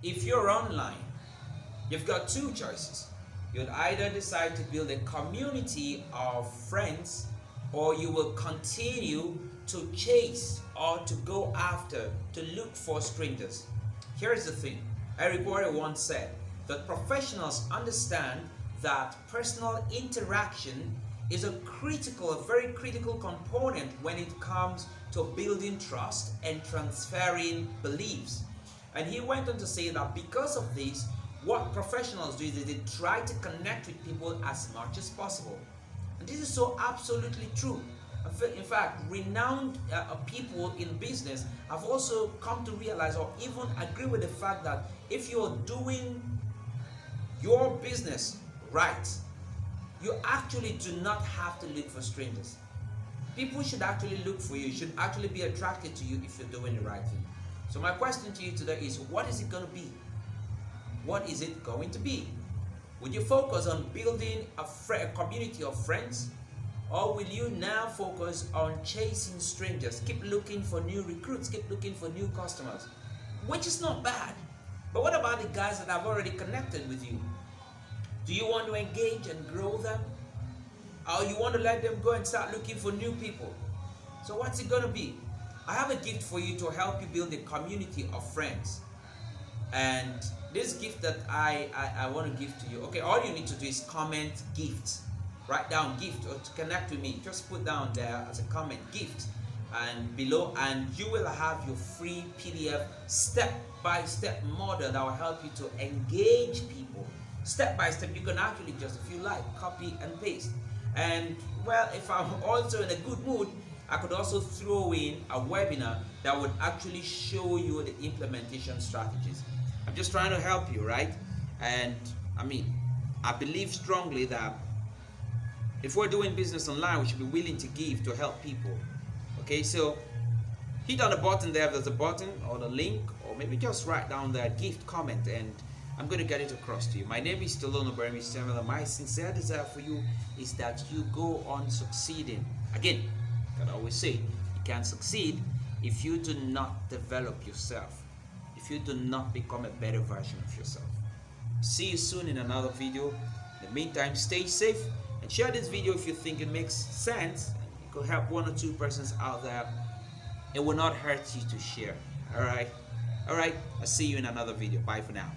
if you're online, you've got two choices. You'd either decide to build a community of friends, or you will continue to chase or to go after, to look for strangers. Here's the thing. Eric Warren once said that professionals understand that personal interaction is a very critical component when it comes to building trust and transferring beliefs. And he went on to say that because of this, what professionals do is they try to connect with people as much as possible. And this is so absolutely true. In fact, renowned people in business have also come to realize or even agree with the fact that if you're doing your business right, you actually do not have to look for strangers. People should actually look for you, should actually be attracted to you if you're doing the right thing. So my question to you today is, what is it going to be? What is it going to be? Will you focus on building a community of friends? Or will you now focus on chasing strangers? Keep looking for new recruits, keep looking for new customers, which is not bad. But what about the guys that have already connected with you? Do you want to engage and grow them? Or you want to let them go and start looking for new people? So what's it going to be? I have a gift for you to help you build a community of friends. And this gift that I want to give to you, okay, all you need to do is comment gift. Write down gift, or to connect with me, just put down there as a comment gift and below, and you will have your free PDF step-by-step model that will help you to engage people. Step by step, you can actually just, if you like, copy and paste. And well, if I'm also in a good mood, I could also throw in a webinar that would actually show you the implementation strategies. I'm just trying to help you, right? And I mean, I believe strongly that if we're doing business online, we should be willing to give to help people. Okay, so hit on the button there if there's a button, or the link, or maybe just write down the gift comment, and I'm going to get it across to you. My name is Stallone-Obaraemi, and my sincere desire for you is that you go on succeeding. Again, I can always say, you can't succeed if you do not develop yourself, if you do not become a better version of yourself. See you soon in another video. In the meantime, stay safe and share this video if you think it makes sense. It could help one or two persons out there. It will not hurt you to share. All right. I'll see you in another video. Bye for now.